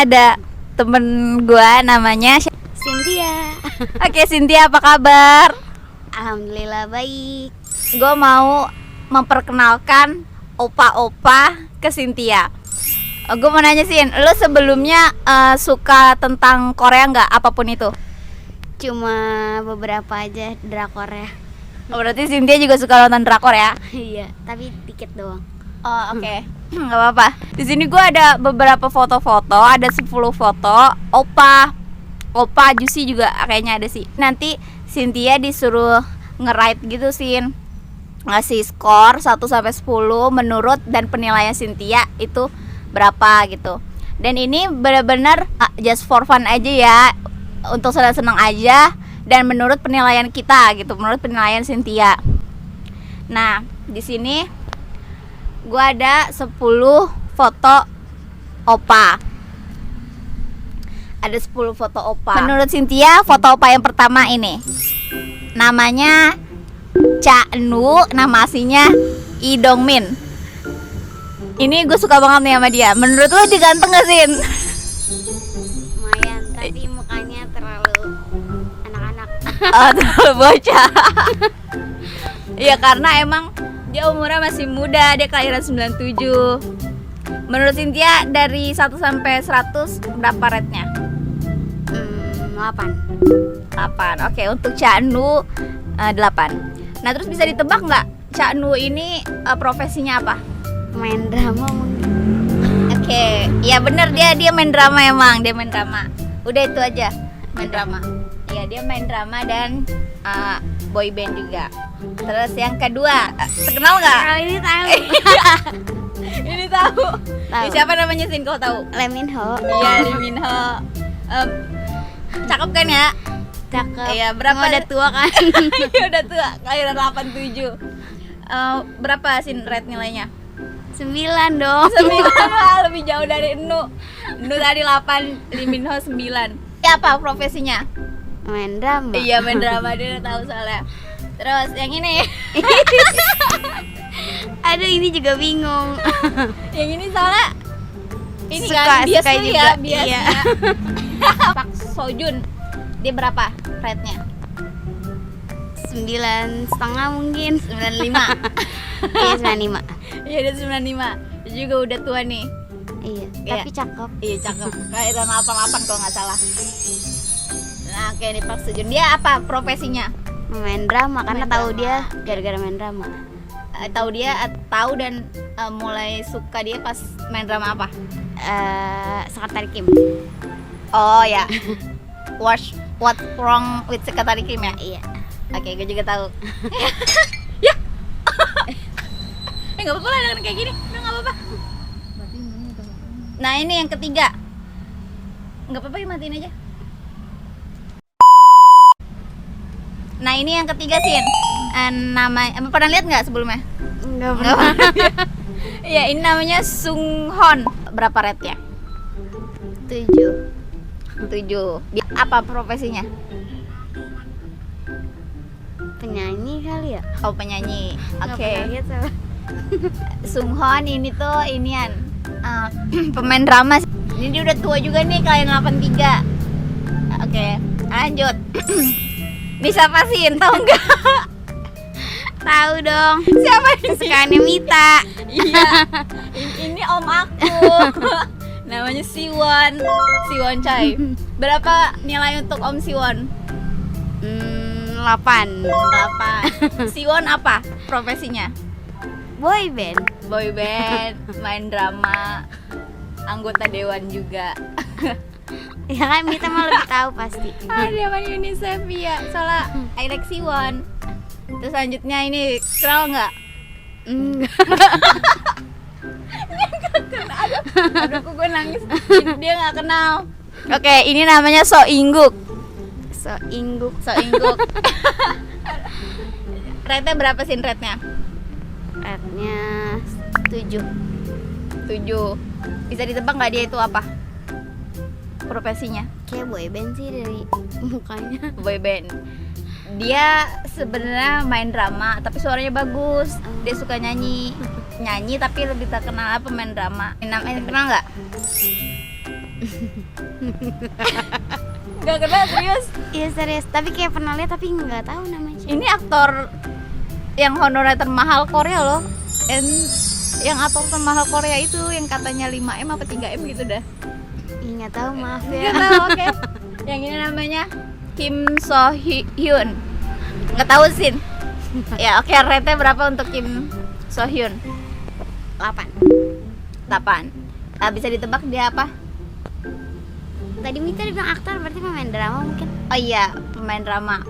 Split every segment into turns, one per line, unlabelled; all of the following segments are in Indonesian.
ada temen gua namanya
Cynthia.
Oke, Cynthia, apa kabar?
Alhamdulillah baik.
Gua mau memperkenalkan opa-opa ke Cynthia. Gue mau nanya Sin, lu sebelumnya suka tentang Korea nggak, apapun itu?
Cuma beberapa aja drakor ya.
Oh, berarti Cynthia juga suka nonton drakor ya?
Iya, tapi dikit doang.
Oh, oke. Nggak apa-apa. Di sini gue ada beberapa foto-foto, ada 10 foto. Opa Juicy juga kayaknya ada sih. Nanti Cynthia disuruh nge-rate gitu, Sin. Ngasih skor 1 sampai 10 menurut dan penilaian Cynthia itu berapa gitu. Dan ini benar-benar just for fun aja ya, untuk senang-senang aja dan menurut penilaian kita gitu, menurut penilaian Cynthia. Nah, di sini gua ada 10 foto opa. Ada 10 foto opa. Menurut Cynthia, foto opa yang pertama ini namanya Cha Nu, nama aslinya Lee Dong Min. Ini gue suka banget nih sama dia. Menurut lo dia ganteng gak, Sin?
Lumayan, tapi mukanya terlalu anak-anak.
Oh, terlalu bocah. Iya, karena emang dia umurnya masih muda. Dia kelahiran 97. Menurut Cynthia, dari 1 sampai 100 berapa rate-nya? 8. Oke, untuk Cha Nu 8. Nah, terus bisa ditebak nggak Cha Nu ini profesinya apa?
Main drama mungkin.
Oke, ya bener, dia main drama, emang dia main drama. Udah itu aja, main drama. Iya, dia main drama dan boy band juga. Terus yang kedua, terkenal nggak?
Kalau ini tahu.
Ini tahu.
Tahu.
Siapa namanya, Sin, kau tahu?
Lee Min Ho.
Iya, Lee Min Ho. Cakep kan ya?
Cakep.
Iya, berapa?
Emang udah tua kan?
Iya, udah tua, kelahiran 87. Berapa, Sin, rate nilainya?
9 dong.
9. Lebih jauh dari Nu tadi 8, Lee Min Ho 9. Ya, apa profesinya?
Main drama.
Iya, main drama, dia udah tahu soalnya. Terus yang ini.
Aduh, ini juga bingung.
Yang ini soalnya ini
Suka
kan bias tuh
juga.
ya, bias
Iya.
ya. Pak Sojun, dia berapa rate-nya?
9,5 mungkin.
95.
Iya, 95.
Iya, dia 95. Dia juga udah tua nih.
Iya,
Iya.
tapi cakep.
Iya, cakep. Kelahiran 88 kalau nggak salah. Nah, oke, ini Pak Sojun. Dia apa profesinya?
Main drama, karena
Main
tahu
drama.
dia gara-gara main drama.
Tahu dan mulai suka dia pas main drama apa?
Sekretari Kim.
Oh ya. What's wrong with Sekretari Kim ya?
Iya.
Oke, gue juga tahu. Ya. Nggak apa-apa lah dengan kayak gini. Udah nggak apa-apa. Nah, ini yang ketiga. Nggak apa-apa, matiin aja. Nah, ini yang ketiga, Sin. Nama pernah lihat nggak sebelumnya?
Enggak
Nggak
pernah.
pernah. Iya, ini namanya Sung Hon. Berapa rate-nya?
7.
7. Dia apa profesinya?
Penyanyi kali ya?
Oh, penyanyi.
Nggak
Oke.
pernah lihat soalnya.
Sung Hon ini tuh inian pemain drama. Ini dia udah tua juga nih, kalian 83. Oke, lanjut. Ini siapa sih? Tahu nggak?
Tahu dong.
Siapa ini?
Kesukaannya Mita.
Iya. Ini om aku. Namanya Siwon Chai. Berapa nilai untuk Om Siwon?
8.
8. Siwon apa profesinya?
Boy band.
Boy band, main drama, anggota dewan juga.
Ya kan, Mita mah lebih tahu pasti.
Dia main UNICEF ya, soalnya I like Siwon. Terus selanjutnya ini kenal nggak? Aduh, kok gue nangis. Dia nggak kenal. Oke, ini namanya So Ingguk.
So Ingguk.
Rate-nya berapa sih rate-nya?
Rate-nya 7.
7. Bisa ditebak nggak dia itu apa? Profesinya?
Kayak boy band sih dari mukanya.
Boy band. Dia sebenarnya main drama tapi suaranya bagus. Dia suka nyanyi tapi lebih terkenal pemain drama. Namanya kenal nggak? Gak kenal serius.
Iya serius, tapi kayak pernah lihat tapi nggak tahu namanya.
Ini aktor yang honornya termahal Korea loh. Yang aktor termahal Korea itu yang katanya 5M apa 3M gitu dah.
Ih, nggak tahu, maaf
Gak
ya.
tahu, oke. Yang ini namanya Kim So Hyun. Nggak tahu Sin. Ya oke, rate-nya berapa untuk Kim So Hyun?
8.
8. Bisa ditebak dia apa?
Tadi Mita dibilang aktor, berarti pemain drama mungkin.
Oh iya, pemain drama.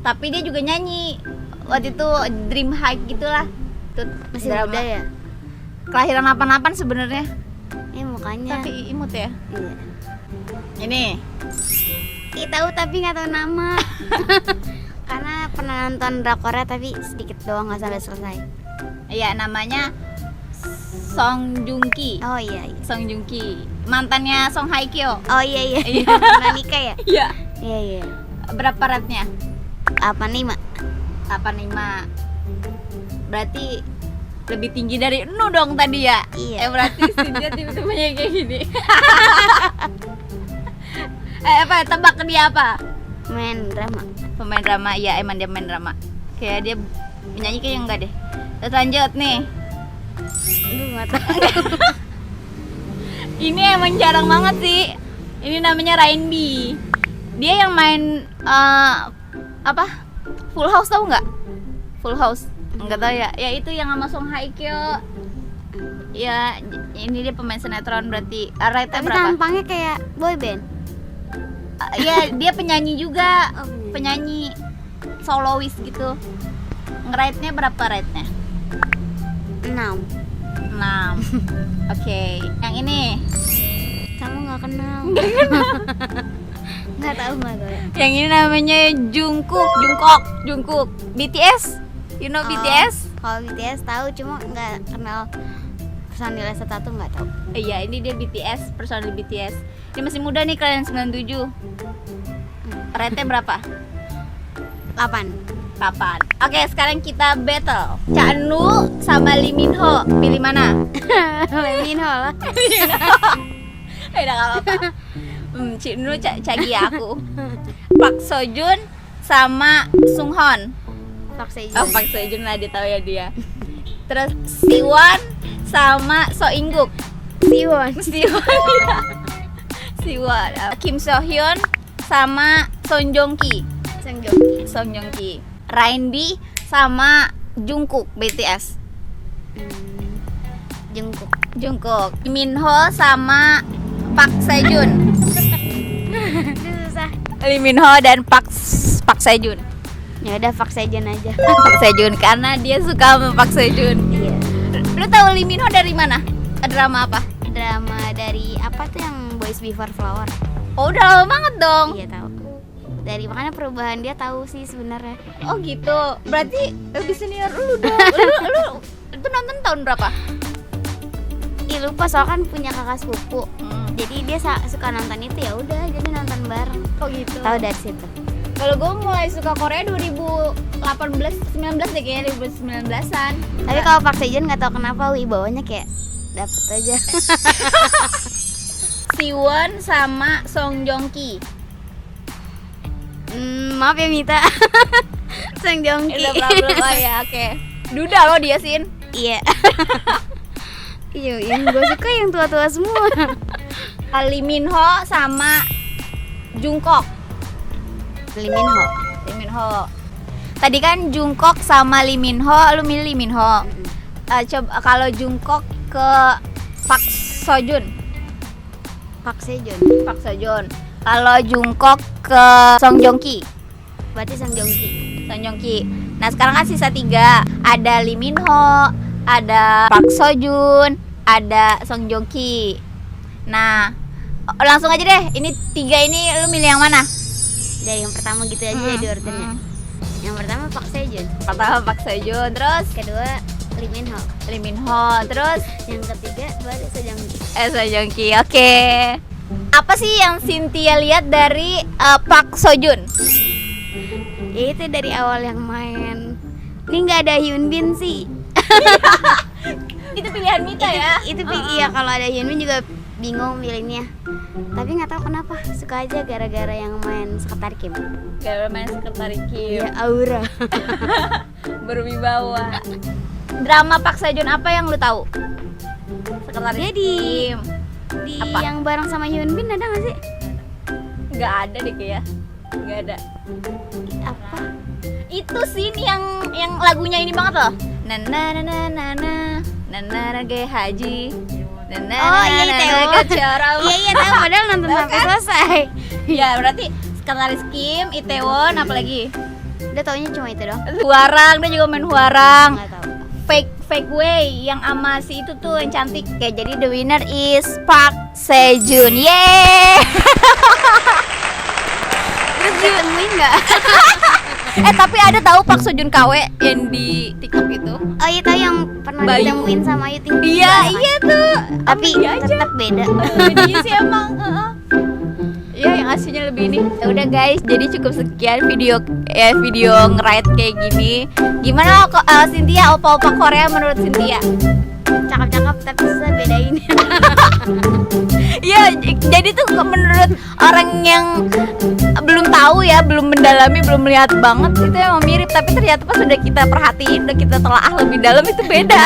Tapi dia juga nyanyi. Waktu itu Dream High gitulah. Itu
Masih
drama.
muda ya?
Kelahiran apa-apaan sebenarnya.
Mukanya.
Tapi imut ya.
Iya.
Ini.
Ih, tahu tapi nggak tahu nama. Karena pernah nonton drakornya tapi sedikit doang, nggak sampai selesai.
Iya, namanya Song Joong Ki.
Oh iya.
Song Joong Ki. Mantannya Song Hye Kyo.
Oh iya.
Iya.
Pernah nikah ya?
Iya.
Iya.
Berapa rate-nya?
85.
85. Berarti lebih tinggi dari Nu dong tadi ya?
Iya.
Berarti Cynthia tipe-tipenya kayak gini. Apa? Tebak dia apa?
Main drama.
Pemain drama. Ya emang dia main drama. Kayak dia penyanyi kayaknya enggak deh. Terus lanjut nih.
Aduh, nggak tahu.
Ini emang jarang banget sih. Ini namanya Rain B. Dia yang main apa? Full House, tahu nggak? Full House. Enggak tahu ya. Ya itu yang sama Song Hye Kyo. Ya ini dia pemain sinetron berarti. Rate-nya
Tapi
berapa?
tampangnya kayak boy band.
Ya dia penyanyi juga.
Oh,
Penyanyi solois gitu. Nge-rate-nya berapa rate-nya?
6.
6. Oke. Yang ini.
Kamu nggak kenal. Nggak tahu.
Yang ini namanya Jungkook. BTS. You know BTS?
Kalau BTS tahu, cuma nggak kenal personilnya satu nggak tahu.
Iya, ini dia BTS, personil BTS. Dia masih muda nih, kalian 97. Rate-nya berapa?
8.
8. Oke, sekarang kita battle. Chanu sama Lee Min Ho. Pilih mana?
Lee Min Ho lah.
Udah gak apa-apa. Chanu cagi aku. Park So Joon sama Sung Hon.
Park Sejun.
Oh, Park So Joon lah, dia tahu ya dia. Terus Siwon sama So Ingguk.
Siwon.
Siwon. Kim So Hyun sama Song Joong Ki.
Sang Jongki.
Rain B sama Jungkook BTS. Jungkook. Min Ho sama Park Sejun.
Itu susah.
Lee Min Ho dan Park Sejun.
Ya udah Park Sejun aja.
Park Sejun karena dia suka sama Park Sejun.
Iya.
Lu tahu Lee Min Ho dari mana? Drama apa?
Drama dari apa tuh yang Boys Before Flower?
Oh, udah lama banget dong.
Iya tahu. Dari makanya perubahan dia tahu sih sebenarnya.
Oh gitu. Berarti lebih senior lu dong. Lu itu nonton tahun berapa?
Ih lupa, soalnya kan punya kakak sepupu. Jadi dia suka nonton itu, ya udah jadi nonton bareng.
Oh gitu.
Tahu dari situ.
Kalau gue mulai suka Korea 2018-19 deh kayaknya, 2019-an.
Tapi kalau Park Sejun nggak tahu kenapa wibawanya kayak dapet aja.
Siwon sama Song Joong Ki.
Maaf ya Mita. Sang Jongki.
Udah belum ya, oke. Duda lo dia Sin.
Iya. Iya, yang gue suka yang tua-tua semua.
Lee Min Ho sama Jungkook.
Lee Min Ho.
Lee Min Ho. Tadi kan Jungkook sama Lee Min Ho, lu milih Lee Min Ho. Coba kalau Jungkook ke Park Sejun.
Park Sejun.
Park Sejun. Kalau Jungkook ke Song Joong Ki.
Berarti Sang Jongki.
Song Joong Ki. Nah sekarang kan sisa 3. Ada Lee Min Ho, ada Park Sejun, ada Song Joong Ki. Nah langsung aja deh. Ini 3 ini lu milih yang mana?
Dari yang pertama gitu aja ya diurutinnya. Yang pertama Park Sejun.
Pertama Park Sejun, terus
Kedua Lee Min Ho.
Lee Min Ho, terus
Yang ketiga baru Sang Jongki.
Song Joong Ki. Oke. Apa sih yang Cynthia lihat dari Park Sejun?
Ya itu dari awal yang main. Ini nggak ada Hyun Bin sih.
Itu pilihan Mita ya.
Itu iya, kalau ada Hyun Bin juga bingung milihnya. Tapi nggak tahu kenapa suka aja gara-gara yang main Sekretari Kim.
Gara main Sekretari Kim.
Ya aura.
Berwibawa. Drama Park Sejun apa yang lu tahu? Sekretari
Dia di-
Kim.
Di
Apa?
yang bareng sama Hyun Bin ada nggak sih?
Nggak ada deh kayak. Nggak ada.
Apa?
Itu scene yang lagunya ini banget loh. Na na na na na na na na na ge haji. Na na
Oh, iya,
na
Teo.
na kecara.
Iya tahu padahal nonton
Tahu
sampai
kan?
selesai.
Ya berarti Sekretaris Kim, Itaewon, apa lagi?
Udah taunya cuma itu doang.
Huarang, dia juga main Huarang.
Nggak tahu.
Fake way yang ama si itu tuh yang cantik. Kayak jadi the winner is Park Sejun. Yeay.
Terus ditemuin nggak?
Tapi ada tahu Park Sejun KW yang di TikTok itu.
Oh iya tahu yang pernah
Bayu.
ditemuin sama Ayu Ting.
Iya tuh.
Tapi
Dia aja.
tetap beda.
Dia sih emang. Iya yang aslinya lebih ini. Ya udah guys, jadi cukup sekian video nge-ride kayak gini. Gimana kok Cynthia, opa-opa Korea menurut Cynthia?
Cakep-cakep tapi susah bedain.
Iya, jadi tuh menurut orang yang belum tahu ya, belum mendalami, belum melihat banget itu emang mirip, tapi ternyata pas udah kita perhatiin, udah kita telaah lebih dalam itu beda.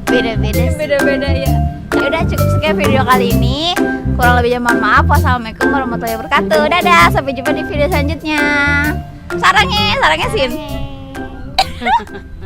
Beda-beda sih.
Beda-beda ya. Ya udah cukup sekian video kali ini. Kurang lebihnya mohon maaf. Wassalamualaikum warahmatullahi wabarakatuh. Dadah, sampai jumpa di video selanjutnya. Sarangnya Sin.
Oke.